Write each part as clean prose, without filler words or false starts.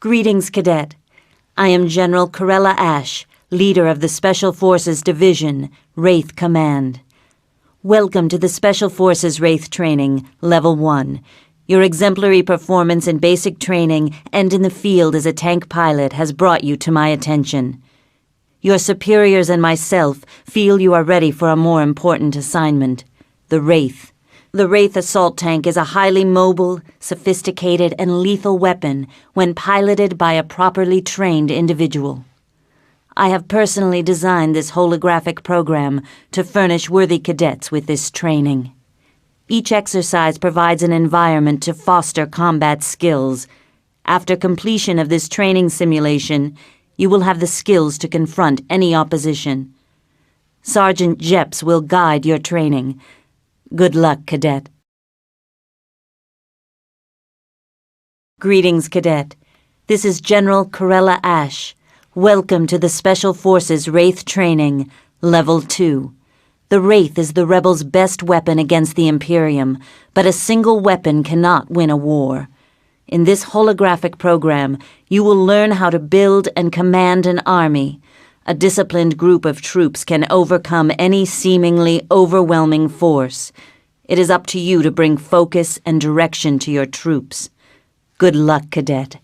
Greetings, Cadet. I am General Corella Ash, leader of the Special Forces Division, Wraith Command. Welcome to the Special Forces Wraith Training, Level 1. Your exemplary performance in basic training and in the field as a tank pilot has brought you to my attention. Your superiors and myself feel you are ready for a more important assignment, the Wraith. The Wraith assault tank is a highly mobile, sophisticated, and lethal weapon when piloted by a properly trained individual. I have personally designed this holographic program to furnish worthy cadets with this training. Each exercise provides an environment to foster combat skills. After completion of this training simulation, you will have the skills to confront any opposition. Sergeant Jeps will guide your training. Good luck, Cadet. Greetings, Cadet. This is General Corella Ash. Welcome to the Special Forces Wraith Training, Level 2. The Wraith is the Rebels' best weapon against the Imperium, but a single weapon cannot win a war. In this holographic program, you will learn how to build and command an army. A disciplined group of troops can overcome any seemingly overwhelming force. It is up to you to bring focus and direction to your troops. Good luck, Cadet.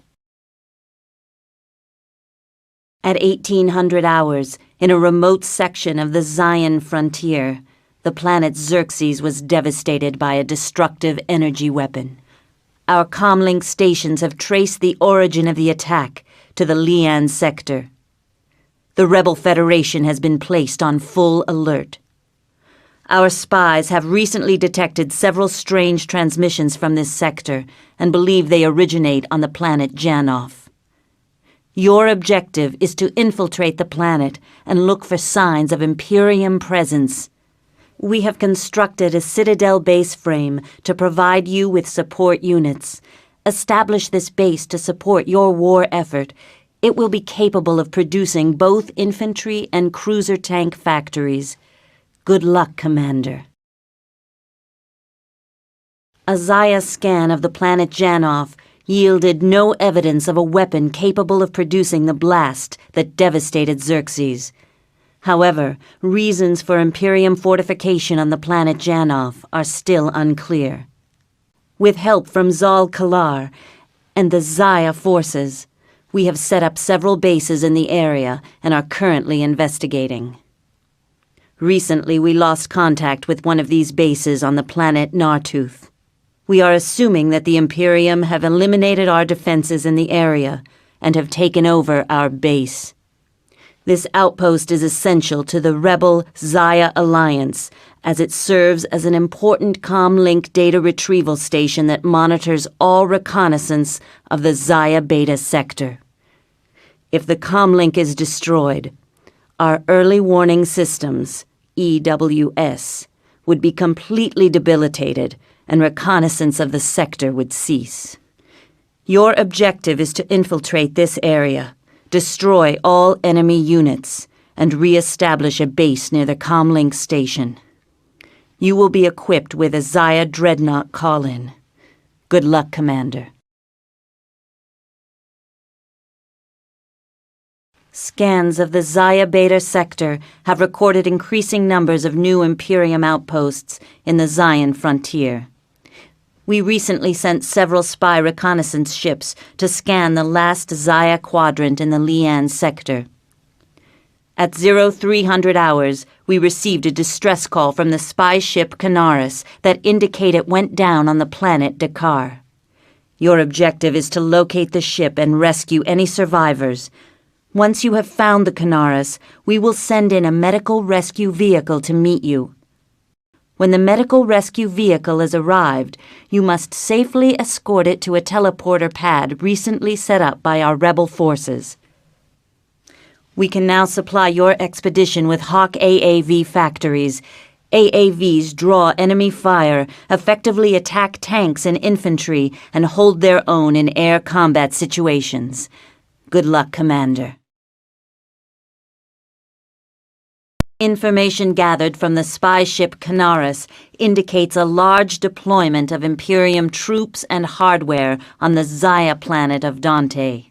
At 1800 hours, in a remote section of the Zion frontier, the planet Xerxes was devastated by a destructive energy weapon. Our comlink stations have traced the origin of the attack to the Lian sector. The Rebel Federation has been placed on full alert. Our spies have recently detected several strange transmissions from this sector and believe they originate on the planet Janov. Your objective is to infiltrate the planet and look for signs of Imperium presence. We have constructed a Citadel base frame to provide you with support units. Establish this base to support your war effort. It will be capable of producing both infantry and cruiser tank factories. Good luck, Commander. A Zaya scan of the planet Janov yielded no evidence of a weapon capable of producing the blast that devastated Xerxes. However, reasons for Imperium fortification on the planet Janov are still unclear. With help from Zal Kalar and the Zaya forces, we have set up several bases in the area and are currently investigating. Recently, we lost contact with one of these bases on the planet Nartooth. We are assuming that the Imperium have eliminated our defenses in the area and have taken over our base. This outpost is essential to the Rebel Zaya Alliance, as it serves as an important comlink data retrieval station that monitors all reconnaissance of the Zaya Beta sector. If the comlink is destroyed, our early warning systems, EWS, would be completely debilitated and reconnaissance of the sector would cease. Your objective is to infiltrate this area, destroy all enemy units, and re-establish a base near the comlink station. You will be equipped with a Zaya Dreadnought call-in. Good luck, Commander. Scans of the Zaya Beta sector have recorded increasing numbers of new Imperium outposts in the Zion frontier. We recently sent several spy reconnaissance ships to scan the last Zaya quadrant in the Lian sector. At 0300 hours, we received a distress call from the spy ship Canaris that indicate it went down on the planet Dakar. Your objective is to locate the ship and rescue any survivors. Once you have found the Canaris, we will send in a medical rescue vehicle to meet you. When the medical rescue vehicle has arrived, you must safely escort it to a teleporter pad recently set up by our rebel forces. We can now supply your expedition with Hawk AAV factories. AAVs draw enemy fire, effectively attack tanks and infantry, and hold their own in air combat situations. Good luck, Commander. Information gathered from the spy ship Canaris indicates a large deployment of Imperium troops and hardware on the Zaya planet of Dante.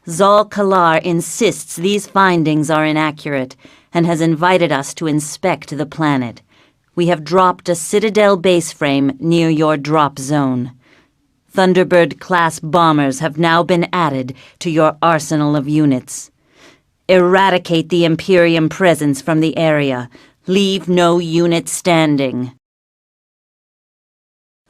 Zal Kalar insists these findings are inaccurate and has invited us to inspect the planet. We have dropped a Citadel base frame near your drop zone. Thunderbird-class bombers have now been added to your arsenal of units. Eradicate the Imperium presence from the area. Leave no unit standing.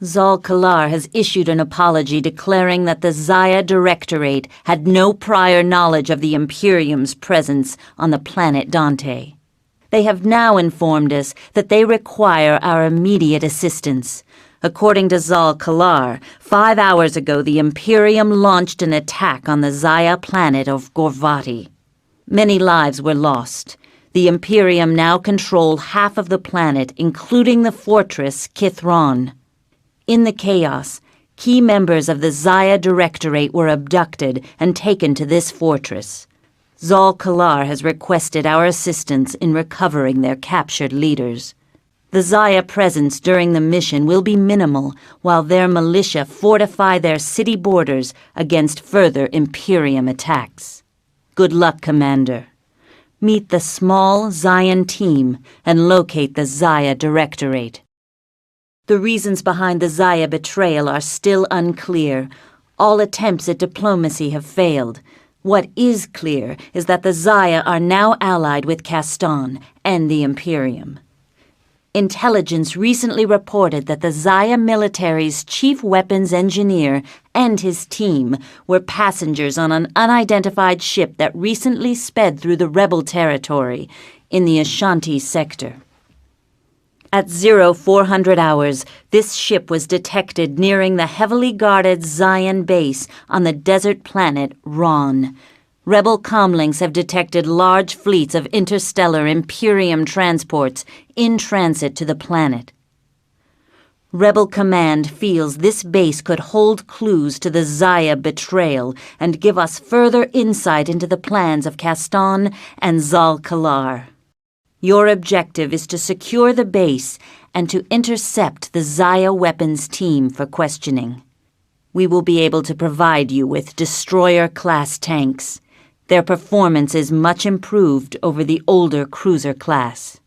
Zal Kalar has issued an apology declaring that the Zaya Directorate had no prior knowledge of the Imperium's presence on the planet Dante. They have now informed us that they require our immediate assistance. According to Zal Kalar, 5 hours ago the Imperium launched an attack on the Zaya planet of Gorvati. Many lives were lost. The Imperium now control half of the planet, including the fortress Kithron. In the chaos, key members of the Zaya Directorate were abducted and taken to this fortress. Zal Kalar has requested our assistance in recovering their captured leaders. The Zaya presence during the mission will be minimal, while their militia fortify their city borders against further Imperium attacks. Good luck, Commander. Meet the small Zayan team and locate the Zaya Directorate. The reasons behind the Zaya betrayal are still unclear. All attempts at diplomacy have failed. What is clear is that the Zaya are now allied with Caston and the Imperium. Intelligence recently reported that the Zaya military's chief weapons engineer and his team were passengers on an unidentified ship that recently sped through the rebel territory in the Ashanti sector. At 0400 hours, this ship was detected nearing the heavily guarded Zayan base on the desert planet Ron. Rebel comlinks have detected large fleets of interstellar Imperium transports in transit to the planet. Rebel Command feels this base could hold clues to the Zaya betrayal and give us further insight into the plans of Caston and Zal Kalar. Your objective is to secure the base and to intercept the Zaya weapons team for questioning. We will be able to provide you with destroyer-class tanks. Their performance is much improved over the older cruiser class.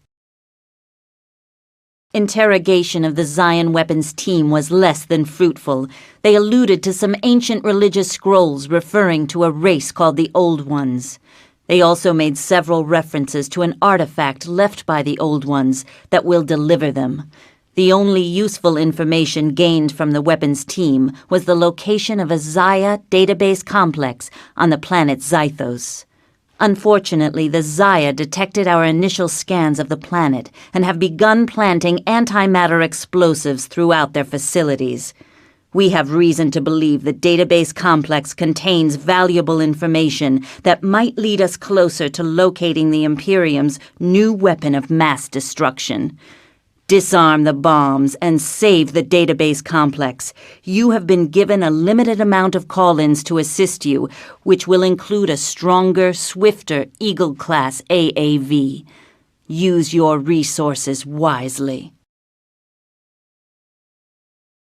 Interrogation of the Zayan weapons team was less than fruitful. They alluded to some ancient religious scrolls referring to a race called the Old Ones. They also made several references to an artifact left by the Old Ones that will deliver them. The only useful information gained from the weapons team was the location of a Zaya database complex on the planet Zythos. Unfortunately, the Zaya detected our initial scans of the planet and have begun planting antimatter explosives throughout their facilities. We have reason to believe the database complex contains valuable information that might lead us closer to locating the Imperium's new weapon of mass destruction. Disarm the bombs and save the database complex. You have been given a limited amount of call-ins to assist you, which will include a stronger, swifter Eagle-class AAV. Use your resources wisely.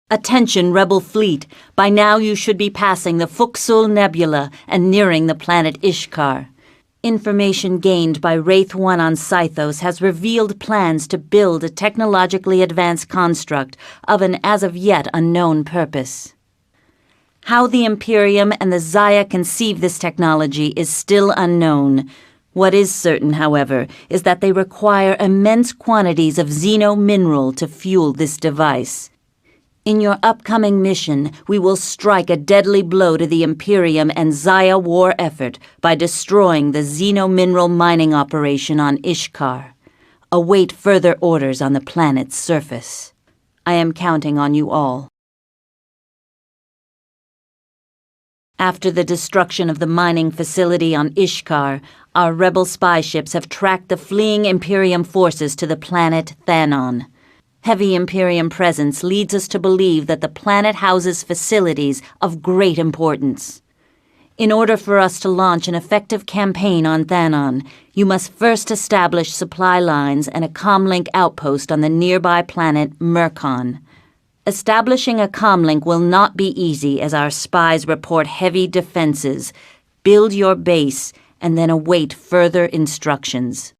Attention, Rebel Fleet. By now you should be passing the Fuxul Nebula and nearing the planet Ishkar. Information gained by Wraith 1 on Scythos has revealed plans to build a technologically advanced construct of an as-of-yet unknown purpose. How the Imperium and the Zaya conceive this technology is still unknown. What is certain, however, is that they require immense quantities of xeno-mineral to fuel this device. In your upcoming mission, we will strike a deadly blow to the Imperium and Zaya war effort by destroying the xeno-mineral mining operation on Ishkar. Await further orders on the planet's surface. I am counting on you all. After the destruction of the mining facility on Ishkar, our rebel spy ships have tracked the fleeing Imperium forces to the planet Thanon. Heavy Imperium presence leads us to believe that the planet houses facilities of great importance. In order for us to launch an effective campaign on Thanon, you must first establish supply lines and a comlink outpost on the nearby planet Mercon. Establishing a comlink will not be easy as our spies report heavy defenses. Build your base and then await further instructions.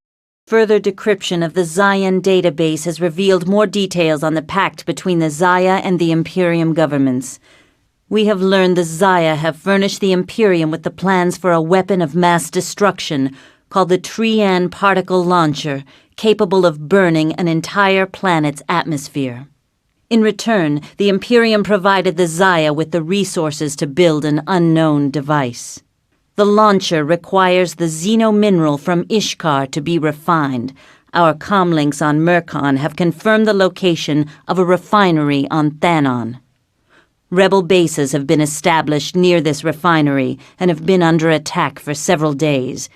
Further decryption of the Zayan database has revealed more details on the pact between the Zaya and the Imperium governments. We have learned the Zaya have furnished the Imperium with the plans for a weapon of mass destruction called the Trian particle launcher, capable of burning an entire planet's atmosphere. In return, the Imperium provided the Zaya with the resources to build an unknown device. The launcher requires the xenomineral from Ishkar to be refined. Our comlinks on Mercon have confirmed the location of a refinery on Thanon. Rebel bases have been established near this refinery and have been under attack for several days.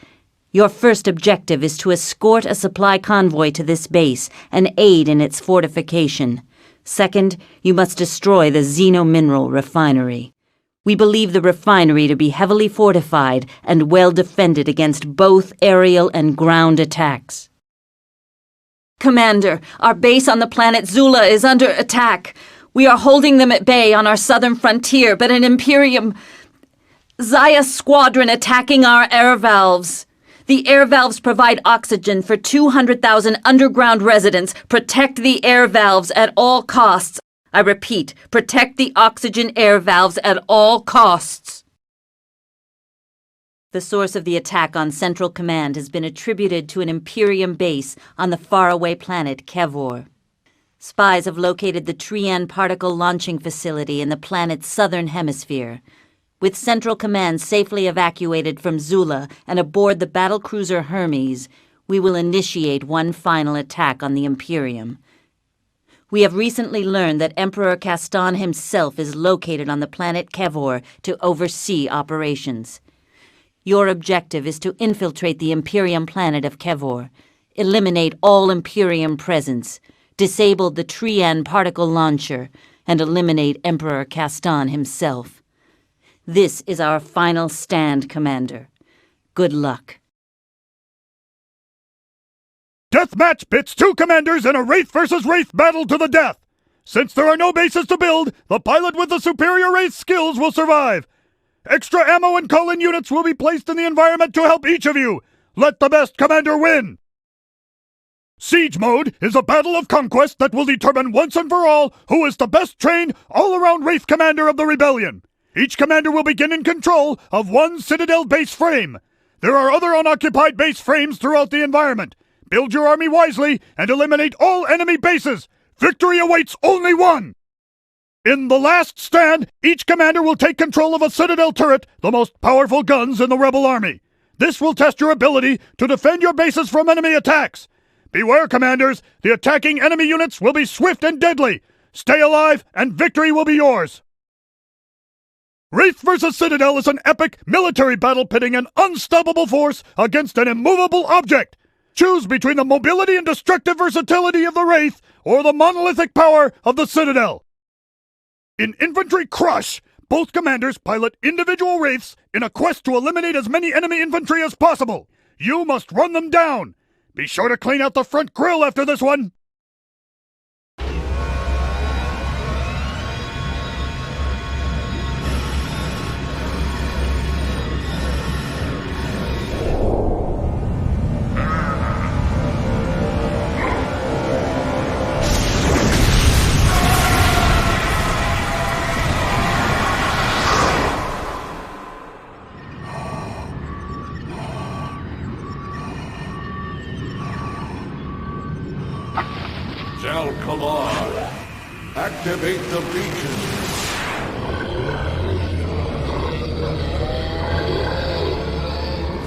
Your first objective is to escort a supply convoy to this base and aid in its fortification. Second, you must destroy the xenomineral refinery. We believe the refinery to be heavily fortified and well defended against both aerial and ground attacks. Commander, our base on the planet Zula is under attack. We are holding them at bay on our southern frontier, but an Imperium Zaya squadron attacking our air valves. The air valves provide oxygen for 200,000 underground residents. Protect the air valves at all costs. I repeat, protect the oxygen air valves at all costs. The source of the attack on Central Command has been attributed to an Imperium base on the faraway planet Kevor. Spies have located the Trian particle launching facility in the planet's southern hemisphere. With Central Command safely evacuated from Zula and aboard the battlecruiser Hermes, we will initiate one final attack on the Imperium. We have recently learned that Emperor Castan himself is located on the planet Kevor to oversee operations. Your objective is to infiltrate the Imperium planet of Kevor, eliminate all Imperium presence, disable the Trian particle launcher, and eliminate Emperor Castan himself. This is our final stand, Commander. Good luck. Deathmatch pits two commanders in a Wraith versus Wraith battle to the death. Since there are no bases to build, the pilot with the superior Wraith skills will survive. Extra ammo and call-in units will be placed in the environment to help each of you. Let the best commander win. Siege mode is a battle of conquest that will determine once and for all who is the best trained, all-around Wraith commander of the rebellion. Each commander will begin in control of one Citadel base frame. There are other unoccupied base frames throughout the environment. Build your army wisely and eliminate all enemy bases. Victory awaits only one. In the last stand, each commander will take control of a Citadel turret, the most powerful guns in the rebel army. This will test your ability to defend your bases from enemy attacks. Beware, commanders, the attacking enemy units will be swift and deadly. Stay alive and victory will be yours. Wraith vs. Citadel is an epic military battle pitting an unstoppable force against an immovable object. Choose between the mobility and destructive versatility of the Wraith or the monolithic power of the Citadel. In Infantry Crush, both commanders pilot individual Wraiths in a quest to eliminate as many enemy infantry as possible. You must run them down. Be sure to clean out the front grille after this one. Activate the beacon.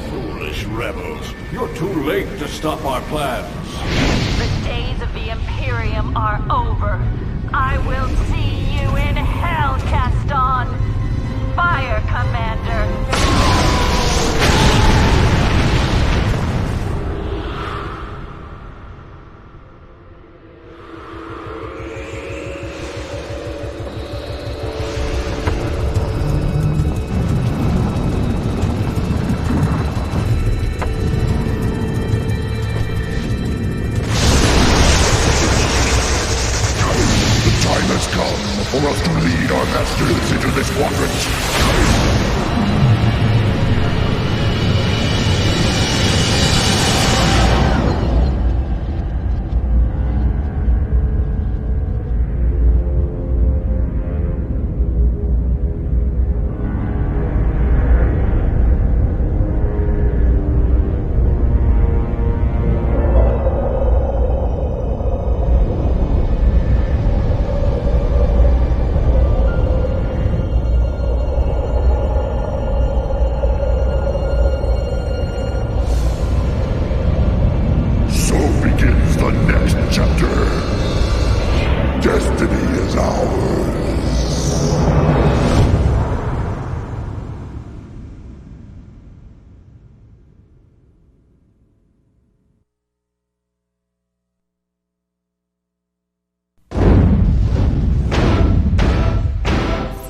Foolish rebels. You're too late to stop our plans. The days of the Imperium are over. I will see you in hell, Castan. Fire, Commander. For us to lead our masters into this quadrant.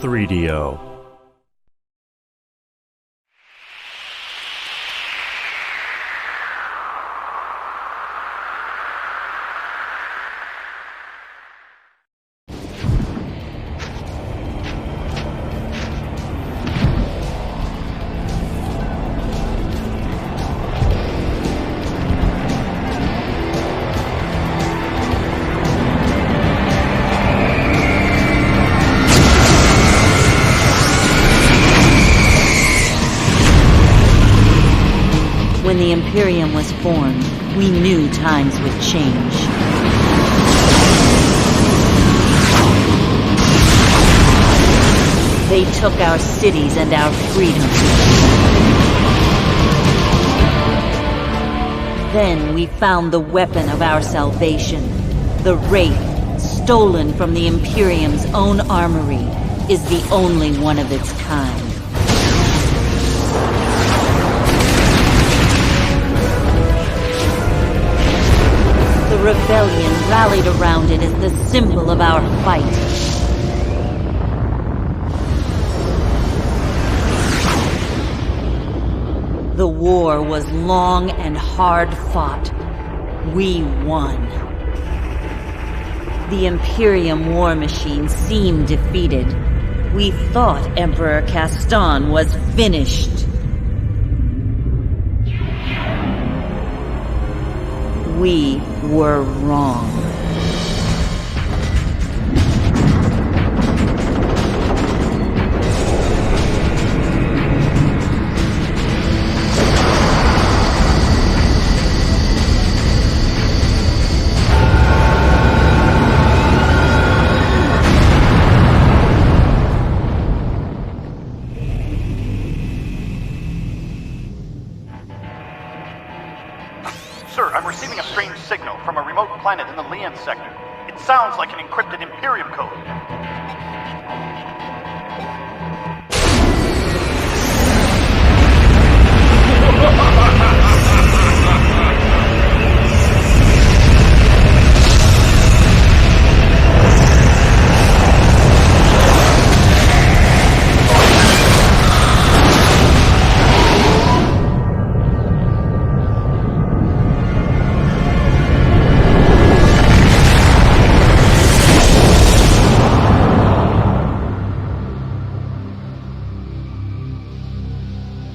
3DO. When the Imperium was formed, we knew times would change. They took our cities and our freedom. Then we found the weapon of our salvation. The Wraith, stolen from the Imperium's own armory, is the only one of its kind. The rebellion rallied around it as the symbol of our fight. The war was long and hard fought. We won. The Imperium war machine seemed defeated. We thought Emperor Castan was finished. We were wrong. Sir, I'm receiving a strange signal from a remote planet in the Lian sector. It sounds like an encrypted Imperium code.